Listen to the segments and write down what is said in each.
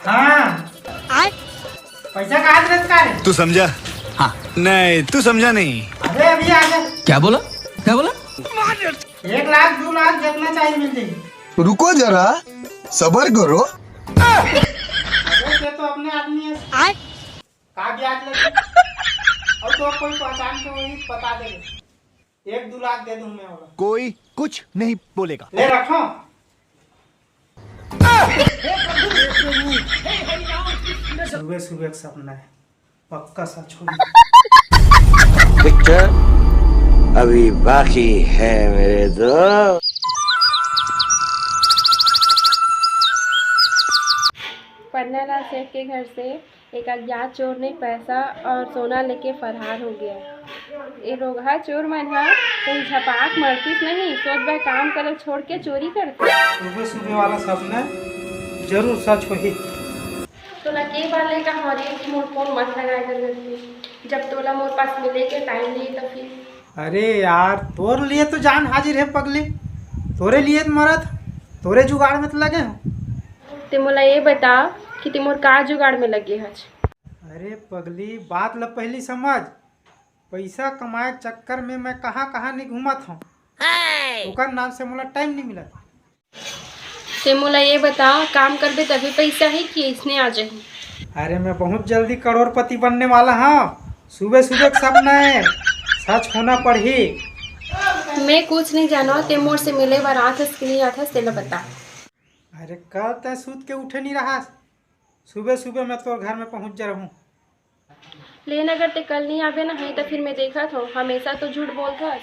हाँ पैसा कहाँ से का रे? तू समझा? हाँ नहीं तू समझा नहीं। अबे अभी आ जा। क्या बोला? 1 लाख 2 लाख जितना चाहिए मिल जाएगी। रुको जरा सबर करो। अबे ये तो अपने आदमी है। का ब्याज लगे? और तो कोई पहचान के वही बता देंगे। 1-2 लाख दे दूं मैं वाला। कोई कुछ नहीं बोलेगा। ले रखो। सुबह सुबह एक सपना है, पक्का सच होगा। विक्टर अभी बाकी है मेरे दोस्त। पन्नालाल सेठ के घर से एक अज्ञात चोर ने पैसा और सोना लेके फरार हो गया। ये रोगा चोर मन हा कहीं झपाक मरतीस नहीं, सोच भाई काम करे छोड़ के चोरी करते। सुबह सुबह वाला सपना जरूर सच होगी। तोला के बार लेकर हमारे की मोर फोन मत लगाए कर जब तोला मोर पास मिले के टाइम नहीं तो फिर। अरे यार तोर लिए तो जान हाजिर है पगली, तोरे लिए तो मरत, तोरे जुगाड़ में तो लगे हो। ते मोला ये बता कि ते मोर का जुगाड़ में लगे हज। अरे पगली बात ल पहली समझ, पैसा कमाए के चक्कर में मैं कहाँ कहाँ नहीं घूमत हूँ, ओकर नाम से मोला टाइम नहीं मिला। ते मोला ये बता काम करबे तभी पैसा है कि इसने आ जाए। अरे मैं बहुत जल्दी करोड़पति बनने वाला हूँ। सुबह सुबह का सपना है, सच होना पड़ी। मैं कुछ नहीं जानो, ते मोर से मिले बार आथस कि नहीं आथस तेला बता। अरे कल तय सूत के उठे नहीं रहा, सुबह सुबह मैं तो घर में पहुँच जा रहा हूँ। लेकिन अगर ते कल नहीं आवे ना है तो फिर मैं देखा था हमेशा तो झूठ बोलता।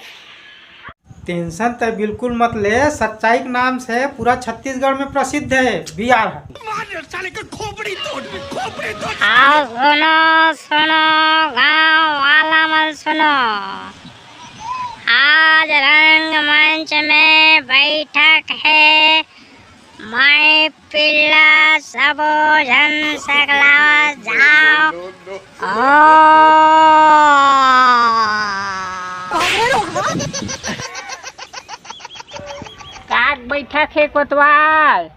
टेंशन तो बिल्कुल मत ले, सच्चाई के नाम से पूरा छत्तीसगढ़ में प्रसिद्ध है बिहार है। सुनो सुनो गाँव वाला मत सुनो, आज रंगमंच में बैठक है। मैं पिल्ला सबो जन सकला जाओ। काट बैठक है कोतवाल?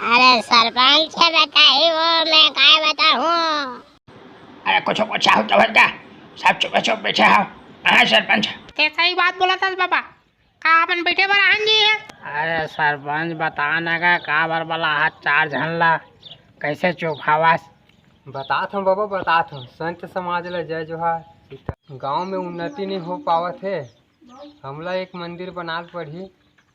अरे सरपंच है बताई वो, मैं काय बताऊँ। अरे कुछ पूछा हो तो बता, सब चुप चुप बैठे हो। हाँ सरपंच ते सही बात बोला था बाबा, का अपन बैठे बार आएंगे है। अरे सरपंच बता ना का बार वाला हाथ 4 झनला कैसे चुप हवास। बतात हूँ बाबा बतात हूँ, संत समाज ला जय जोहार। गांव में उन्नति नहीं हो पावत है, हमला एक मंदिर बनाल पड़ी,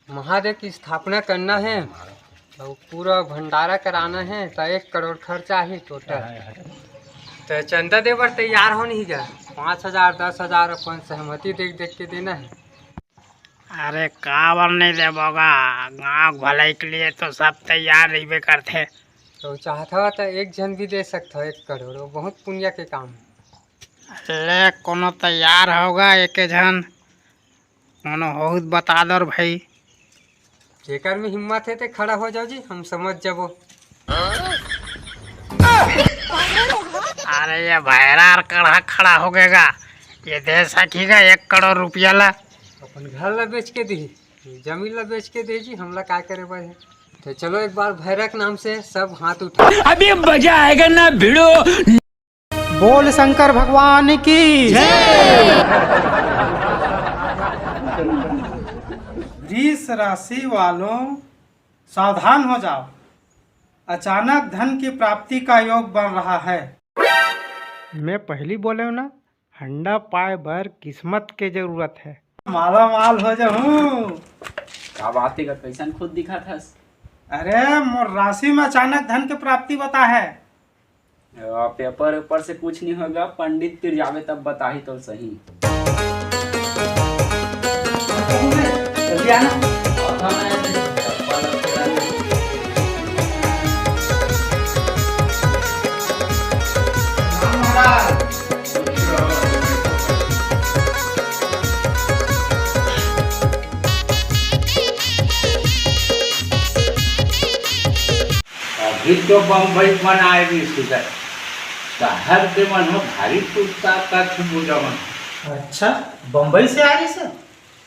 महादेव की स्थापना करना है और पूरा भंडारा कराना है तो 1 करोड़ खर्चा ही टोटल। तो चंदा दे पर तैयार हो नहीं जा, 5,000 10,000 अपन सहमति देख देख के देना है। अरे काबर नहीं देवोगा, गाँव भलाई के लिए तो सब तैयार रही करते। तो चाहता तो 1 जन भी दे सकता हो 1 करोड़, वो बहुत पुण्य के काम है। ले कोनो तैयार होगा एक जन, कोनो हो बता दो भाई। जेकर में हिम्मत है तो खड़ा हो जाओ जी, हम समझ जाबो। अरे ये भैरार कड़ा खड़ा हो गएगा, ये दे सकेगा 1 करोड़ रुपया ला। अपन घर ला बेच के दी, जमीन ला बेच के दे जी, हमला क्या करे भाई। तो चलो एक बार भैरक नाम से सब हाथ उठा। अभी मजा आएगा ना भिड़ो। बोल शंकर भगवान की जय। वृष राशि वालों सावधान हो जाओ, अचानक धन की प्राप्ति का योग बन रहा है। मैं पहली बोले हूँ ना, हंडा पाए भर किस्मत के जरूरत है। माला माल हो जाऊँ। का बात है, कैसन खुद दिखा था? अरे मोर राशि में अचानक धन की प्राप्ति बता है। पेपर ऊपर से कुछ नहीं होगा, पंडित फिर जावे तब बता ही तो सही। जल्दी आना। अभी तो बम्बई मन आएगी सुधर, शहर के मन हो भारी पूछता का बुझा मन। अच्छा बम्बई से आ रही सर,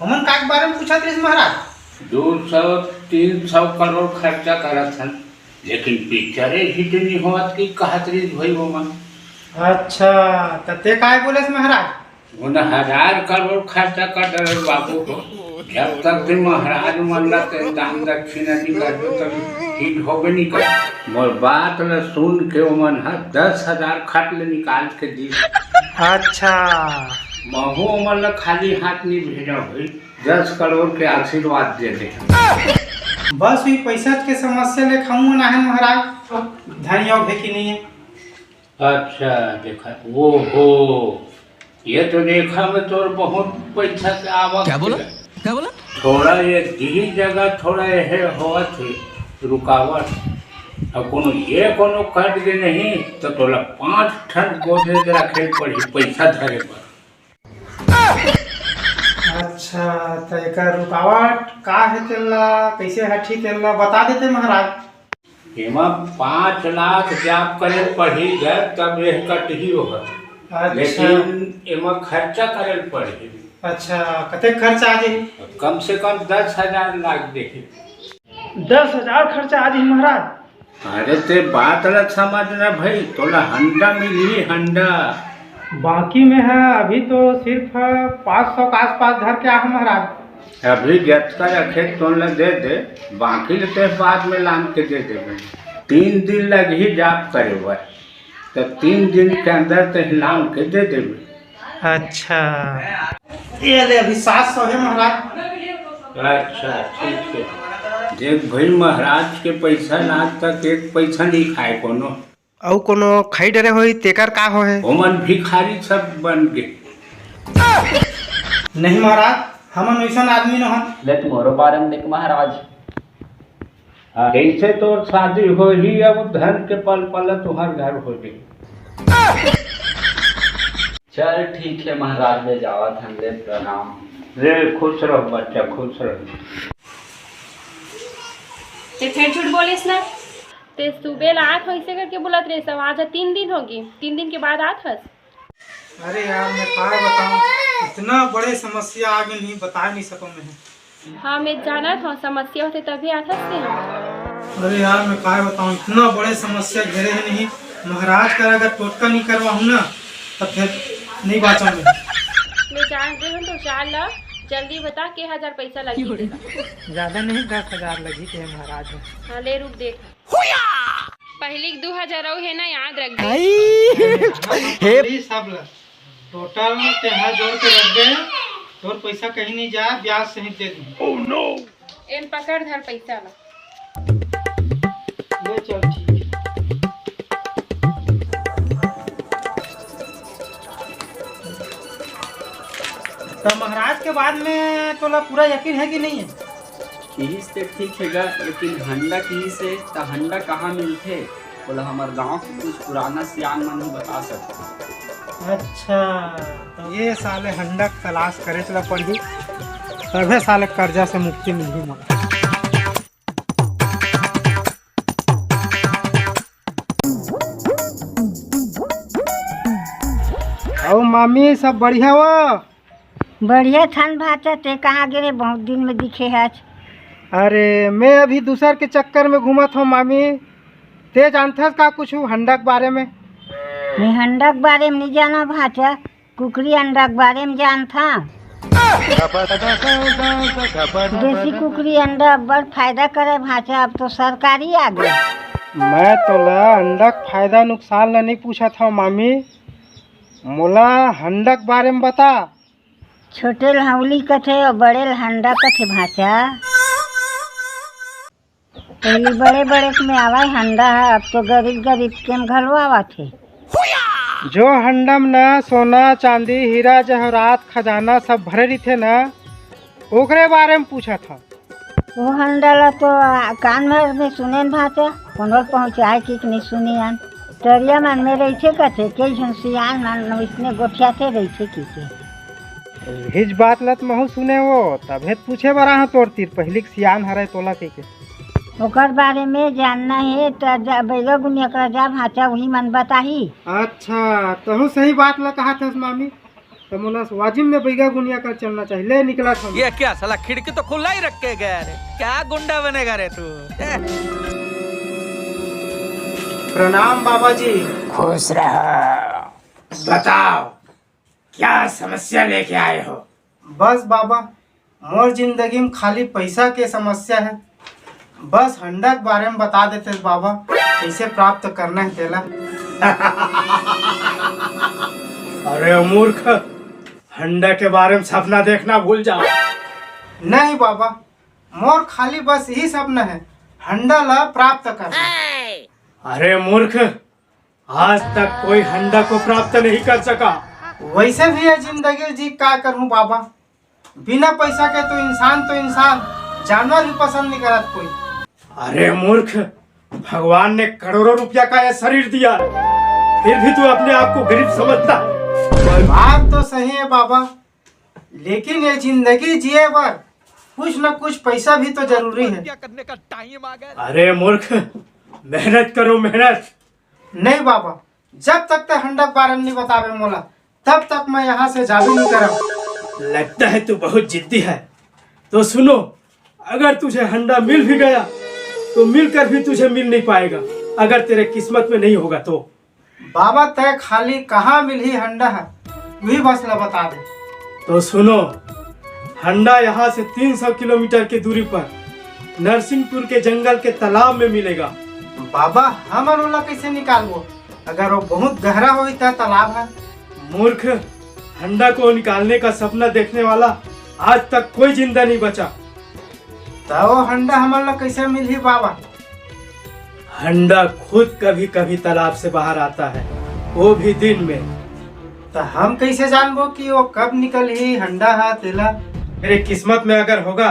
हमन का के बारे में पूछा थे महाराज। 200-300 करोड़ खर्चा करत हन। लेकिन पिक्चरे हिटनी होत की कहतरी भई वो मन। अच्छा तो ते काय बोले महाराज? उन 1000 करोड़ खर्चा कर डर बाबू को, जब तक भी महाराज मन लगते दान दक्षिणा नहीं कर तब हिट होबे नहीं कर। मोर बात ल सुन के वो मन 10,000 खट ले निकाल के दी। अच्छा महू मन ल खाली हाथ नहीं भेजा भाई, 10 करोड़ के आशीर्वाद दे दे। बस हुई पैसा के समस्या ले खाऊंगा ना है महाराज, धन योग है कि नहीं है? अच्छा देखा वो हो, ये तो देखा मैं तोर बहुत पैसा से आवक। क्या बोला? क्या बोला? थोड़ा ये दी जगह थोड़ा ये हुआ थी रुकावट। अब कोनो कट के नहीं तो तोला 5 टन गोदरेज रखे पड़ी पैसा धरे पर। अच्छा तो एक रुकावट का है तेला, कैसे हठी तेला बता देते महाराज। एमा 5 लाख जाप करे पड़ी गए तब यह कट ही होगा। अच्छा लेकिन एमा खर्चा करे पड़ी। अच्छा कते खर्चा आ जाए? कम से कम 10,000 लाख देखे। 10,000 खर्चा आ जाए महाराज? अरे ते बात अलग समझना भाई, तोला हंडा मिली हंडा। बाकी में है अभी तो सिर्फ 500 के आसपास धर के आ महाराज। अभी जत्का रखे तोला दे दे, बाकी लेते बाद में लान के दे दे। 3 दिन लग ही जाप करे हुआ तो 3 दिन के अंदर तो लान के दे दे। अच्छा ये ले अभी 700 है महाराज। अच्छा ठीक है। देख भाई महाराज के पैसा आज तक एक पैसा नहीं खाए कोनो, और कोनो खाई डरे होई तेकर का हो है? ओमन भिखारी सब बन गए। नहीं महाराज, हमन वैसा आदमी न हन। ले तुम्हारो बारे में देख महाराज, ऐसे तो शादी हो ही, अब धन के पल पल तुम्हार घर हो गई। चल ठीक है महाराज, ले जावा धन ले प्रणाम। रे खुश रहो बच्चा, खुश रहो। ते फिर झूठ बोलिस ना, ते सुबह रात हो ऐसे करके बोलत रहे सब। आज 3 दिन होगी, 3 दिन के बाद आत हस। अरे यार मैं क्या बताऊं, इतना बड़े समस्या आगे नहीं बता नहीं सकूं मैं। हाँ मैं जाना था समस्या होते तभी आत हस से हम। अरे यार मैं क्या बताऊं, इतना बड़े समस्या घेरे है नहीं। महाराज का अगर टोटका नहीं करवाऊँ ना तो फिर नहीं बाँचा मैं जान रही हूँ तो चाल ला, जल्दी बता के 1000 पैसा लगी। ज्यादा नहीं 10,000 लगी थे महाराज। हाँ ले रुक देख, पहले 2000 है ना, याद रख दे। सब टोटल तेहा जोड़ के रख दे, तोर पैसा कहीं नहीं जाए, ब्याज सहित दे दूं। Oh no. इन पकड़ धर पैसा ला। ले चल ठीक है। तो महाराज के बाद में तोला पूरा यकीन है कि नहीं है? किस से ठीक है गा, लेकिन हंडा की से तो हंडा कहाँ मिलते बोला, हमारे गांव के कुछ पुराना सियान मन ही बता सकते। अच्छा तो ये साले हंडा तलाश करे चला पड़ी, तभी साले कर्जा से मुक्ति मिली मगर। और मामी सब बढ़िया हो? बढ़िया छन भाचा, ते कहाँ गिरे, बहुत दिन में दिखे है आज। अरे मैं अभी दूसर के चक्कर में घूमत हूँ मामी। ते जानथस का कुछ हंडा के बारे में? मैं हंडा के बारे में नहीं जाना भाचा, कुकरी अंडा के बारे में जानता। देसी कुकरी अंडा बड़ फायदा करे भाचा, अब तो सरकारी आ गई। मैं तोला अंडा के फायदा नुकसान नहीं पूछा था मामी, मोला हंडा के बारे में बता। छोटे लहौली कथे और बड़े हंडा कथे भाचा। पहले बड़े बड़े में आवा हंडा है, अब तो गरीब गरीब के घरवा आवा थे। जो हंडम न सोना चांदी हीरा जवाहरात खजाना सब भरे रही थे ना, ओकरे बारे में पूछा था। वो हंडा ला तो कान भर में सुने न भाचा, कोनो पहुँचाए कि नहीं सुनी आन। टरिया मन में रही थे कथे, कई झुंसियान मन इसने गोठिया थे रही थे की के। हिज बात लत महू सुने वो, तबे पूछे बरा हाँ तोर तीर पहली सियान हरे तोला के। ओकर बारे में जानना है तो बैगा गुनिया कर जा भाचा, वही मन बताही। अच्छा तो सही बात ला कहा था मामी, तो मोला वाजिब में बैगा गुनिया कर चलना चाहिए। ले निकला था। ये क्या साला खिड़की तो खुला ही रख के गया रे, क्या गुंडा बनेगा रे तू? प्रणाम बाबा जी। खुश रहो। बताओ क्या समस्या लेके आए हो? बस बाबा, मोर जिंदगी में खाली पैसा के समस्या है। बस हंडा के बारे में बता देते बाबा, कैसे प्राप्त करना है तेला। अरे मूर्ख, हंडा के बारे में सपना देखना भूल जाओ। नहीं बाबा, मोर खाली बस यही सपना है, हंडा ला प्राप्त करना। अरे मूर्ख, आज तक कोई हंडा को प्राप्त नहीं कर सका। वैसे भी है जिंदगी जी, क्या करूं बाबा। बिना पैसा के तो इंसान, जानवर भी पसंद नहीं करत कोई। अरे मूर्ख, भगवान ने करोड़ों रुपया का यह शरीर दिया, फिर भी तू अपने आप को गरीब समझता है। बात तो सही है बाबा, लेकिन ये जिंदगी जिए पर कुछ न कुछ पैसा भी तो जरूरी है। अरे मूर्ख, मेहनत करो मेहनत। नहीं बाबा, जब तक ते हंडा के बारे में नहीं बतावे मोला, तब तक मैं यहाँ से जाबी नहीं करब। लगता है तू बहुत जिद्दी है। तो सुनो, अगर तुझे हंडा मिल भी गया तो मिलकर भी तुझे मिल नहीं पाएगा, अगर तेरे किस्मत में नहीं होगा तो। बाबा तय खाली कहाँ मिल ही हंडा है, वही बस ला बता दे। तो सुनो, हंडा यहाँ से 300 किलोमीटर की दूरी पर नरसिंहपुर के जंगल के तालाब में मिलेगा। बाबा, हम ओला कैसे निकालबो? अगर वो बहुत गहरा हो तो तालाब है। मूर्ख, हंडा को निकालने का सपना देखने वाला आज तक कोई जिंदा नहीं बचा। तो वो हंडा हमारा कैसे मिल ही बाबा? हंडा खुद कभी कभी तालाब से बाहर आता है, वो भी दिन में। तो हम कैसे जानबो कि वो कब निकल ही हंडा है तेला? मेरे किस्मत में अगर होगा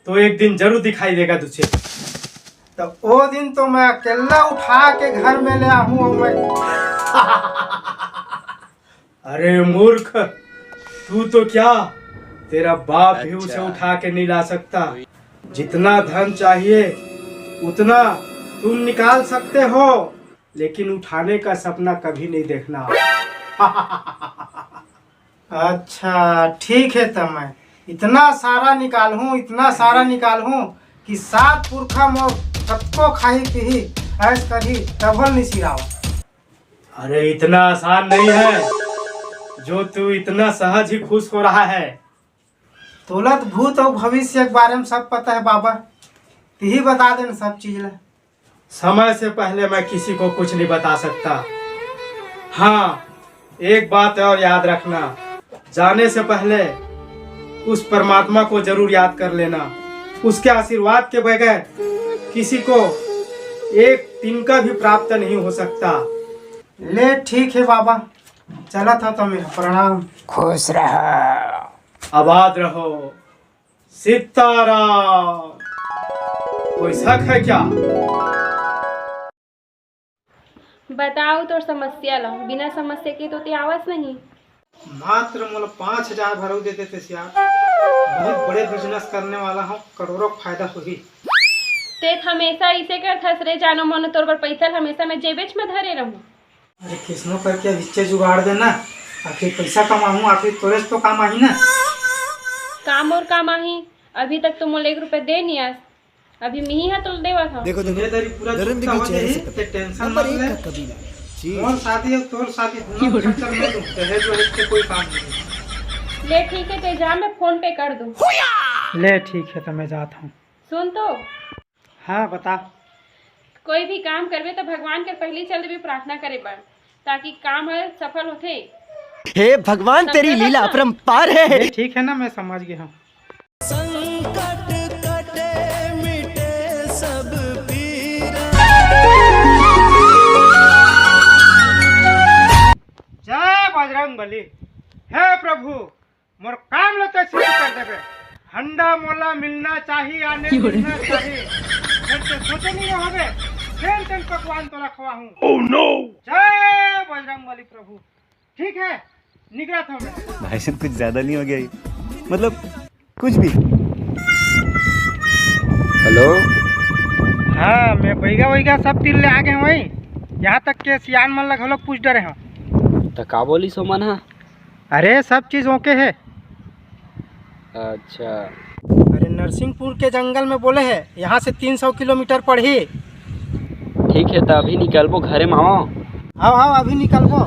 तो एक दिन जरूर दिखाई देगा तुझे। तो वो दिन तो मैं अकेला उठा के घर में ले आऊँ मैं। अरे मूर्ख, तू तो क्या, तेरा बाप भी उसे उठा के नहीं ला सकता। जितना धन चाहिए उतना तुम निकाल सकते हो, लेकिन उठाने का सपना कभी नहीं देखना। अच्छा ठीक है, तब मैं इतना सारा निकालूं कि 7 पुरखा मोर सबको खाही पीही ऐश करी तबल नहीं सिरावा। अरे इतना आसान नहीं है जो तू इतना सहज ही खुश हो रहा है। तुलत भूत और भविष्य के बारे में सब पता है बाबा, यही बता देना सब चीज ला। समय से पहले मैं किसी को कुछ नहीं बता सकता। हाँ, एक बात और याद रखना, जाने से पहले उस परमात्मा को जरूर याद कर लेना। उसके आशीर्वाद के बगैर किसी को एक तिनका भी प्राप्त नहीं हो सकता। ले ठीक है बाबा, चला था तो मेरा प्रणाम। खुश रहो। आबाद रहो। सीताराम। कोई शक है क्या? बताओ तो समस्या ला, बिना समस्या के तो ते आवस नहीं। मात्र मोला 5000 भरो दे देते सियार, बहुत बड़े बिजनेस करने वाला हूँ, करोड़ों फायदा होगी। ते हमेशा इसे कर थस रे, जानो मनो तोर पर पैसा हमेशा मैं जेबेच में धरे रहूं। अरे किसनो करके विच्चे जुगाड़ देना, आखिर पैसा कमाऊँ, आखिर तोरे तो काम आई ना। काम और काम आही, अभी तक तो मोले 1 रुपया दे नहीं आस, अभी मिही है तो देवा था। देखो जिम्मेदारी पूरा चुकता हो जाही, ते टेंशन मत ले। मोर शादी और तोर शादी दोनों खर्चा मैं दूं, दहेज वहेज के कोई काम नहीं। ले ठीक है, ते जा, मैं फोन पे कर दूं। ले ठीक है, तो मैं जाता हूँ। सुन तो, हाँ बता। कोई भी काम करवे तो भगवान के पहले चल भी प्रार्थना करे बर, ताकि काम है सफल होते। हे भगवान, तेरी लीला अपरंपार है। ठीक है ना, मैं समझ गया हूँ। संकट कटे मिटे सब पीरा। जय बजरंग बली। हे प्रभु, मोर काम लो तो शुरू कर देबे। हंडा मोला मिलना चाहिए, आने मिलना चाहिए। फिर से सोचे नहीं होगे, टेंशन पकवान तो रखवा हूँ। Oh no. जय बजरंग बली प्रभु। ठीक है, निकला था मैं। भाई साहब, कुछ ज्यादा नहीं हो गया ये? मतलब कुछ भी। हेलो। हाँ, मैं बैगा सब तीर ले आ गए वही, यहाँ तक के सियान मन लग लोग पूछ डरे हो। तो का बोली सोमन है? अरे सब चीज ओके है। अच्छा। अरे नरसिंहपुर के जंगल में बोले है, यहाँ से 300 किलोमीटर पड़ी। ठीक है तो अभी निकलबो घरे मामा। हाँ हाँ अभी निकलबो।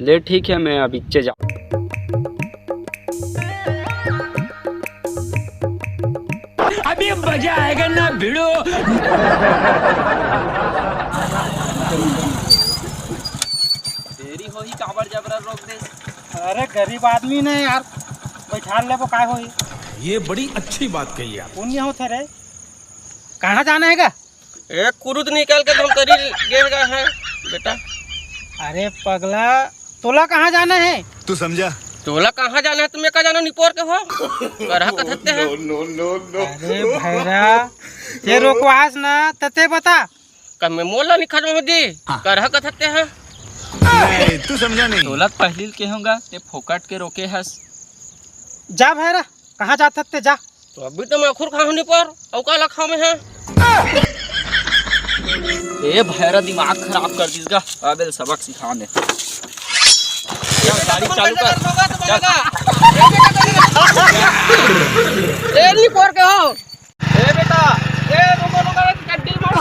ले ठीक है मैं अभी चे जा। अभी मजा आएगा ना भिड़ो। देरी हो ही काबर जबरा रोक दे। अरे गरीब आदमी ने यार बैठा ले वो काय होई। ये बड़ी अच्छी बात कही आप। पुण्य होते रे। कहाँ जाना है का? एक कुरुद निकाल के तुम तरी गिर गए हैं बेटा। अरे पगला तोला कहाँ जाना है? तू समझा? तोला कहाँ जाना है? तुम्हें कहाँ जाना? निपोर के हो करहा कथते हैं। अरे भैरा ये रोकवास ना तते बता। कब मैं मोला निखा में दी करहा कथते हैं। नहीं, तू समझा नहीं। तोला पहली के होगा ते फोकट के रोके हस। जा भैरा कहाँ जाते थे जा। तो अभी तो मैं खुर खाऊं निपोर औका लखा में है। ए भैरा दिमाग खराब कर दीसगा। अबे सबक सिखाने गाड़ी चालू कर। ए निपोर के हो। ए बेटा ए रुको रुको गड्डी मार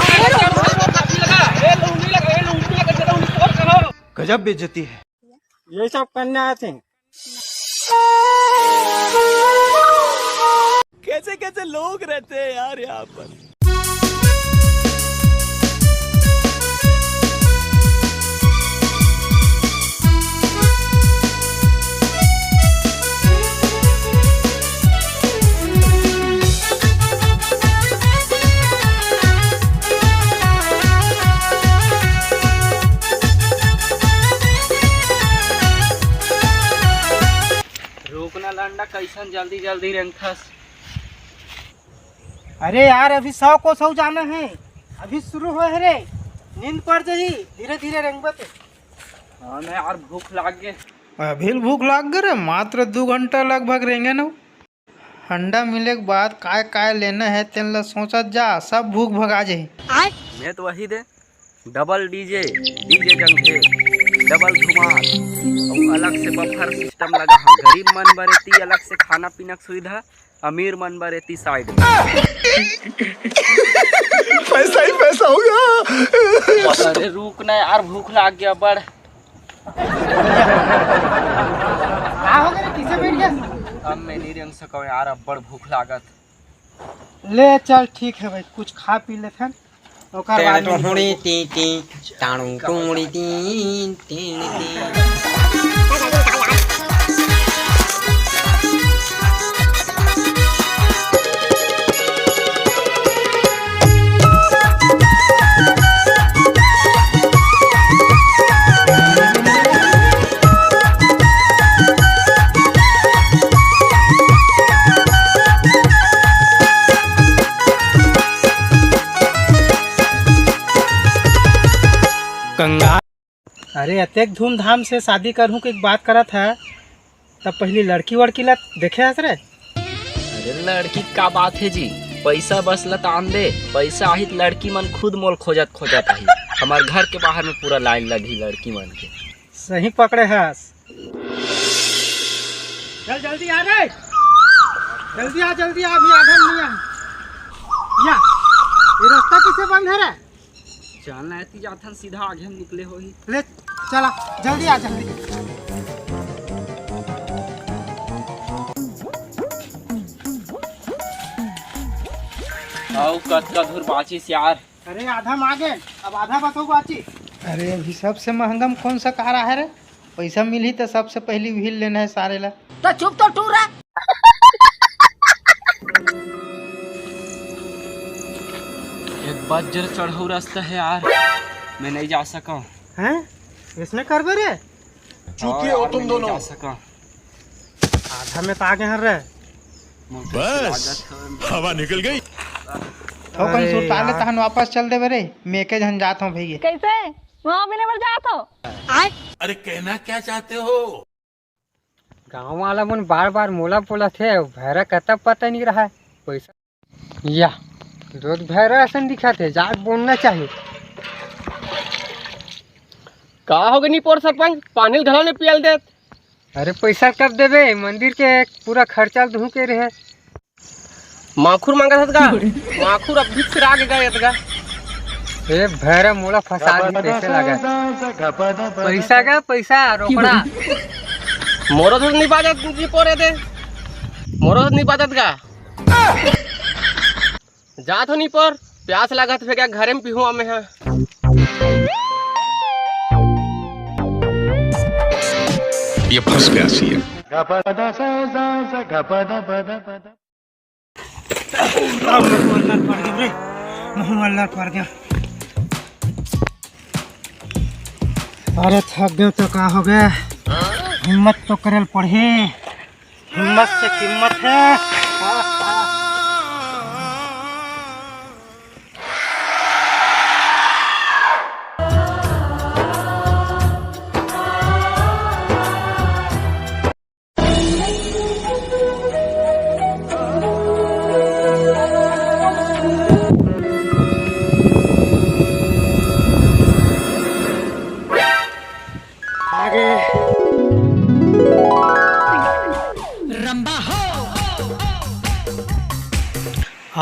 काफी लगा। ए लूंगी लगा जरा निपोर के हो। गजब बेइज्जती है। ये सब करने आए थे। कैसे कैसे लोग रहते हैं यार यहाँ पर। रोकना लंडा कैसन जल्दी जल्दी रेंगथस। अरे यार अभी 100 को 100 जाना है। अभी शुरू हुआ है रे। नींद पड़ जाही धीरे धीरे रेंगबत। हाँ मैं यार भूख लाग गए। अभी भूख लाग गए रे। मात्र 2 घंटा लगभग रेंगे ना। अंडा मिले के बाद काय काय लेना है तेन ला सोचत जा। सब भूख भगा जाही। मैं तो वही दे डबल डीजे जंघे डबल धुमार और अलग से बफर सिस्टम लगा है। गरीब मन बरेती अलग से खाना पीना सुविधा, अमीर मन बरेती साइड में। पैसा ही पैसा होगा। अरे रुक ना यार भूख लाग गया बड़। किसे बैठ गया? अब मैं नहीं रेंग सको यार अब बड़ भूख लागत। ले चल ठीक है भाई कुछ खा पी लेते हैं। ओकर बाद में टोड़ी टी टी टाणू टोड़ी टी टी टी। कंगाल। अरे अत्यक धूमधाम से शादी करूँ की बात करा था तब पहली लड़की वड़की ला देखे हस रे। अरे लड़की का बात है जी। पैसा बस लतान दे। पैसा आहित लड़की मन खुद मोल खोजत आई। हमार घर के बाहर में पूरा लाइन लगी लड़की मन के। सही पकड़े हस। चल जल्दी आ रे। जल्दी आ अभी आधा नहीं आ। या ये रास्ता किसे बंद है रे? चलना है जाथन सीधा आगे हम निकले हो ही। ले चला जल्दी आ जल्दी। आओ कद का धुर बाचिस यार। अरे आधा मांगे अब आधा बताओ बाची। अरे अभी सबसे महंगा में कौन सा कार है रे? पैसा मिली तो सबसे पहली व्हील लेना है सारे ला। तो चुप तो टूरा। एक बात जरा चढ़ाऊ रास्ता है यार। मैं नहीं जा सका। हैं? इसमें करबे रे? चूतिए हो तुम दोनों। जा सका। आधा में तो आगे हर रे। बस हवा निकल गई। तो कौन सुरताले तहन वापस चल दे रे। मैं के जन जात हूं भैया। कैसे वहाँ भी नहीं जात हो? अरे कहना क्या चाहते हो? गाँव वाला मन बार बार मोला बोला थे भैरा कतब पता नहीं रहा है पैसा। या रोज भैरा ऐसा दिखा थे जाके बोलना चाहिए। का हो गई निपोर सरपंच पानी उधर ने पियल दे। अरे पैसा कब देवे? मंदिर के पूरा खर्चा धू के रहे। माखुर मांगा था का? माखुर अब भी फिर आगे गए था। ये भैरा मोला फंसा दी कैसे लगा पैसा का पैसा रोकड़ा मोरो तो नहीं बाजत जी पोरे दे मोरो तो नहीं बाजत का जा तो नहीं पर प्यास लगा तो क्या घरे में पीहुआ में है ये फंस गया सी है अरे थक गए तो का हो गया हिम्मत तो करल पड़े हिम्मत से कीमत है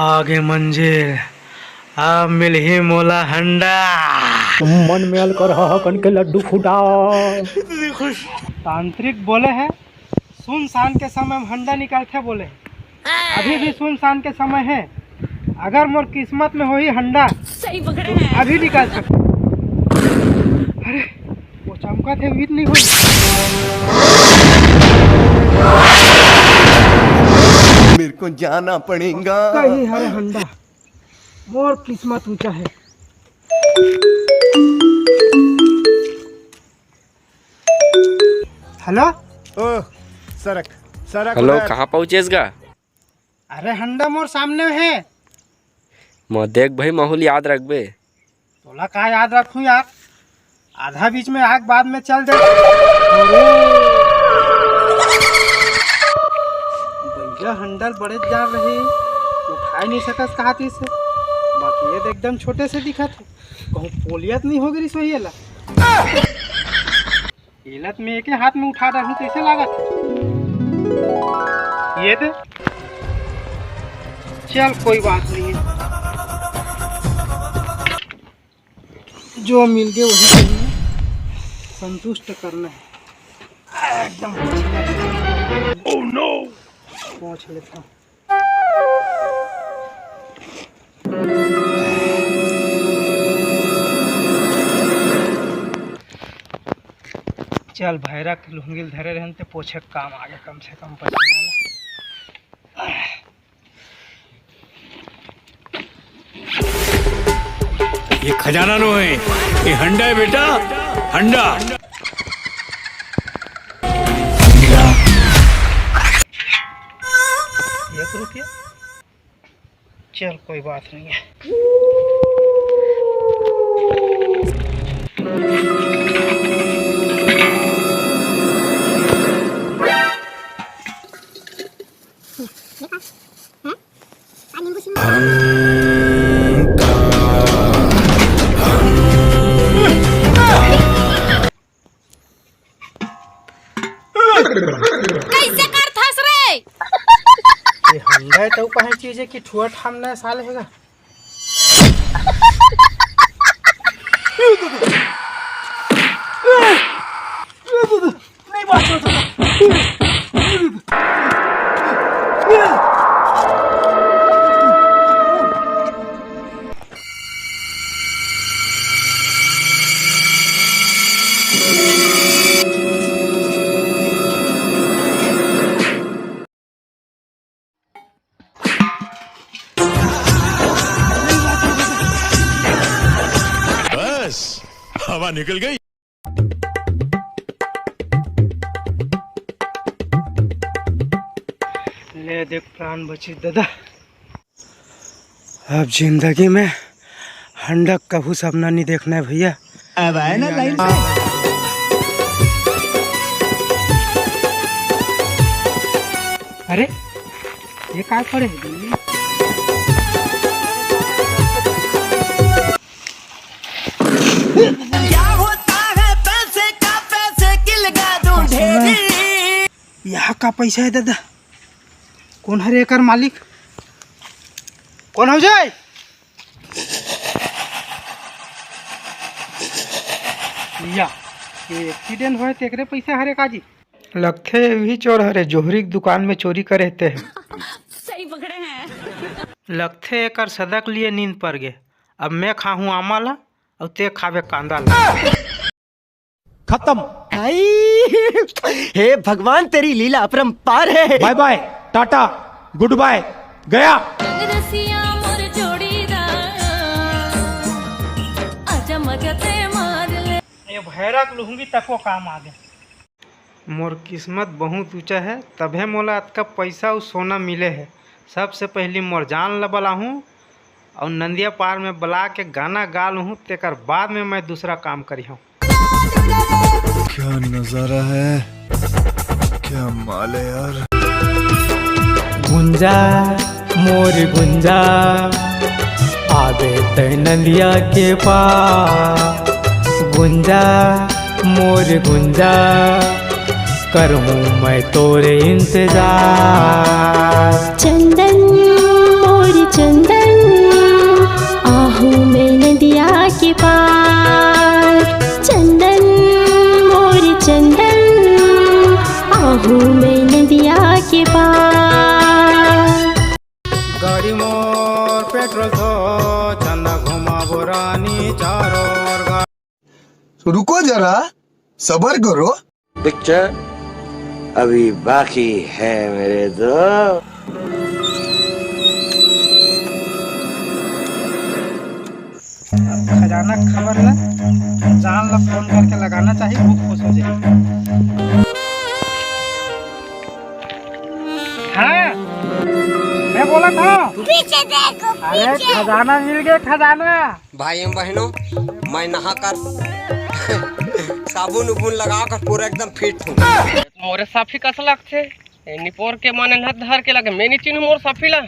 आगे मंजिल अब मिल ही मोला हंडा मन में कर कन के लड्डू फूटा तांत्रिक बोले हैं सुनसान के समय में हंडा निकालते बोले अभी भी सुनसान के समय है अगर मोर किस्मत में हो ही हंडा तो अभी निकाल सकते अरे वो चमका थे उम्मीद नहीं हुई मेरे को जाना पड़ेगा कहीं है हंडा मोर किस्मत ऊंचा है हेलो ओ सरक सरक हेलो कहाँ पहुँचेगा अरे हंडा मोर सामने है मैं देख भाई माहौल याद रख बे तोला का याद रखूं यार आधा बीच में आग बाद में चल दे भैया हंडल बड़े जा रहे उठा नहीं सकस कहा थी से बाकी ये तो एकदम छोटे से दिखा थे कहूँ पोलियत नहीं हो गई सोही इलत में एक हाथ में उठा रहा हूँ कैसे लगा था ये दे चल कोई बात नहीं है जो मिल गए वही चाहिए संतुष्ट करना है एकदम ओह नो पहुंच लेता हूँ चल भैरा के लुंगिल धरे रहन ते पोछे काम आगे कम से कम पसीना ये खजाना नो है ये हंडा है बेटा हंडा 1 रुपया चल कोई बात नहीं है कैसे कर थस रे ये हंडा तो कहीं चीज है कि ठुआ ठामना साल होगा नहीं बात होता बस हवा निकल गई ले देख प्राण बची दादा अब जिंदगी में हंडक कभू सपना नहीं देखना है भैया अब आए ना लाइन से अरे ये काय पड़े क्या होता है पैसे का पैसे की लगा दूं ढेरी यहाँ का पैसा है दादा कौन हरे एकर मालिक कौन हो जाए या ये एक्सीडेंट हुए तेकरे पैसे हरे काजी लगथे भी चोर हरे जोहरी की दुकान में चोरी करे थे सही पकड़े हैं। लगथे एकर सदक लिए नींद पड़ गए। अब मैं खाऊं आमाला और ते खावे कांदा ला। खत्म। हे भगवान तेरी लीला अपरंपार है। Bye bye tata goodbye गया। ये भैरक लूंगी तको काम आ गया। मोर किस्मत बहुत ऊंचा है तभे मोला अतका पैसा और सोना मिले है। सबसे पहले मोर जान ल बलाहूँ और नंदिया पार में बुला के गाना गा लूँ तेकर बाद में मैं दूसरा काम करी हूँ। क्या नजारा है, क्या माल है यार। गुंजा मोर गुंजा आवे ते नंदिया के पास। गुंजा मोर गुंजा करूँ मैं तोरे इंतजार। चंदन मोर चंदन आहूँ मैं नदिया के पार। चंदन मोर चंदन आहूँ मैं नदिया के पार। गाड़ी मोर पेट्रोल थो चंदा घुमा बोरानी चारों ओर। रुको जरा सबर करो। पिक्चर अभी बाकी है मेरे दोस्त। खजाना खबर ना जान ला फोन करके लगाना चाहिए बहुत खुश हो जाएगी। हाँ मैं बोला था पीछे देखो अरे खजाना मिल गया खजाना। भाई बहनों मैं नहा कर साबुन उबुन लगा कर पूरा एकदम फिट हूँ। मोरे साफी कस लगथे निपोर के माने न धर के लगे मैं नहीं चिन्ह मोर साफी ला।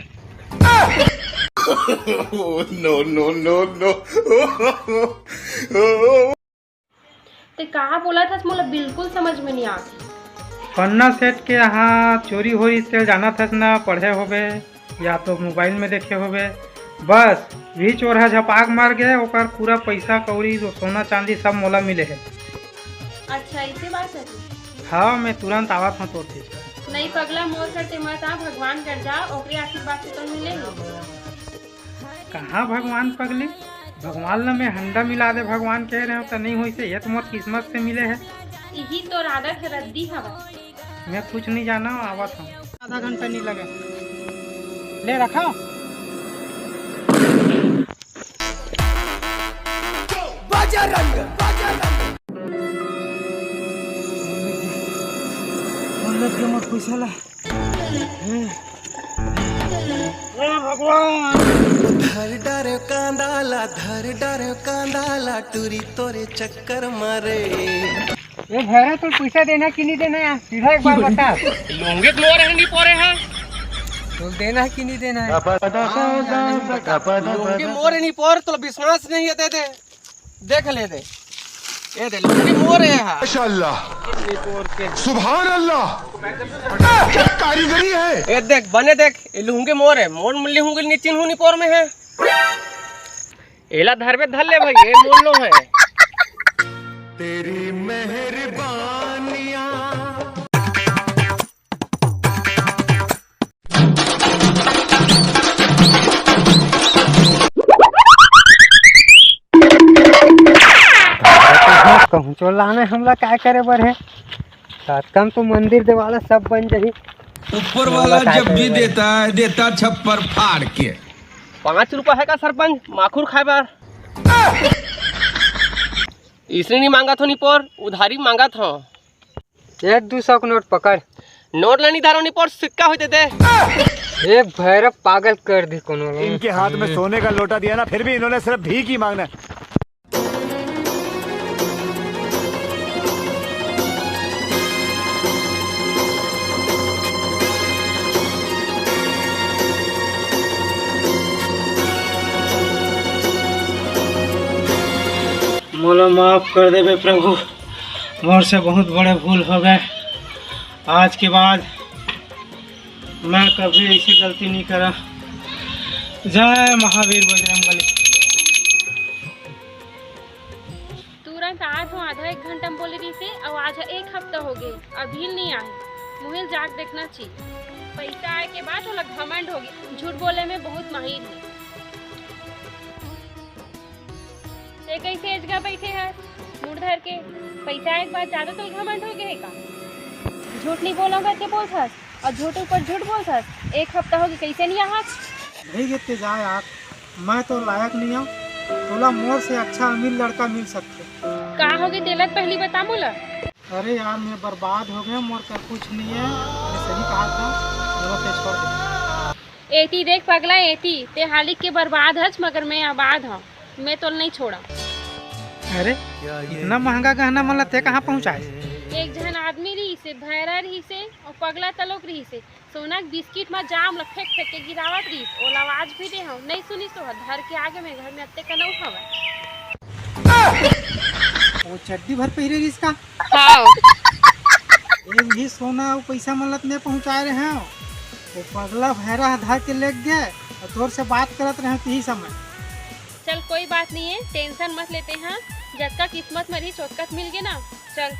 No no no no. ते कहा बोला था मोला बिल्कुल समझ में नहीं आ। पन्ना सेठ के यहाँ चोरी हो रही से जाना था ना पढ़े होबे या तो मोबाइल में देखे होबे। बस भी चोर है झपाक मार गए ओकर पूरा पैसा कौड़ी सोना चांदी सब मोला मिले है। अच्छा ऐसी बात है। हाँ मैं तुरंत आवत हूँ तोर नहीं पगला मोर करते मत आ भगवान कर जा ओकरे आशीर्वाद से तो मिलेगी। कहाँ भगवान पगली भगवान ने मैं हंडा मिला दे भगवान कह रहे हो तो नहीं हुई से ये तो मोर किस्मत से मिले है। यही तो आदत है रद्दी हवा। मैं कुछ नहीं जाना आवत हूँ आधा घंटा नहीं लगे ले रखा। भगवान धर डर कांदाला धर डर कांदाला टूरी तोरे चक्कर मारे। ये भैरा तो पैसा देना कि नहीं देना है सीधा एक बार बता। लूंगे मोर है नहीं पोरे हैं तो देना है कि नहीं देना है। लूंगी मोर है नहीं पोर तो विश्वास नहीं है दे दे देख ले दे ये दे लूंगी मोर है। माशाअल्लाह सुभान अल्लाह क्या कारीगरी है। ये देख बने देख ये लूंगी मोर है मोर मिली हूँ निचिन हूँ पोर में है। एला धर में धर ले भाई ये मोल लो है। तेरी मेहरबानियां कहूँ चोर लाने हमला क्या करे बर है कम तो मंदिर देवाला सब बन जाही। ऊपर वाला जब भी देता छप्पर फाड़ के। 5 रुपया है का सरपंच माखूर खाए बार। इसने नहीं मांगा था निपोर उधारी मांगा था। 100-200 का नोट पकड़। नोट लेनी धारो निपोर सिक्का होते थे। एक भैरव पागल कर दी कोनो। इनके हाथ में सोने का लोटा दिया ना फिर भी इन्होंने सिर्फ भीख ही मांगना। मोला माफ कर दे बे प्रभु मोर से बहुत बड़े भूल हो गए। आज के बाद मैं कभी ऐसी गलती नहीं करा। जय महावीर बजरंगबली। तुरंत आज आधा एक घंटा में बोले रही से और आज 1 हफ्ता हो गए अभी नहीं आए। मुझे जाके देखना चाहिए। पैसा आए के बाद वो घमंड हो गई, झूठ बोले में बहुत माहिर है। ते कैसे एजगा बैठे है मुड़ धर के, पैसा आए के बाद ज्यादा तो घमंड हो गए का। झूठ नहीं बोलोगे के बोल सस और झूठ ऊपर झूठ बोल सस। 1 हफ्ता हो गया कैसे नहीं यहाँ नहीं गिरते जाए यार, मैं तो लायक नहीं हूँ। बोला मोर से अच्छा अमीर लड़का मिल सकते। कहा होगी तेलत पहली बता मोला। अरे यार मैं बर्बाद हो गया, मोर का कुछ नहीं है। मैंने सही कहा था, मेरा पे छोड़ दे। एती देख पगला एती ते हालिक के बर्बाद हच मगर मैं आबाद हूँ, मैं तो नहीं छोड़ा। अरे इतना महंगा गहना मला ते कहाँ पहुँचाए? एक जन आदमी रही से भैरा रही से और पगला तलोक रही से सोना के बिस्किट में जाम फेंक फेंक के गिरावत रही। ओला आवाज भी दे हूँ नहीं सुनी तो धर के आगे में घर में अत्ते का नहीं हवा। वो चड्डी भर पहिरे रही इसका। हाँ एक भी सोना और पैसा मलत नहीं पहुँचा रहे हैं। वो पगला भैरा धर के ले गए और तोर से बात करत रहे यही समय। चल कोई बात नहीं है, टेंशन मत लेते हैं। जब तक किस्मत में रही चौकत मिल गए ना। चल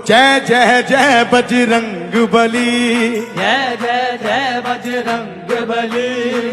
जय जय जय बजरंग बली, जय जय जय बजरंग बली।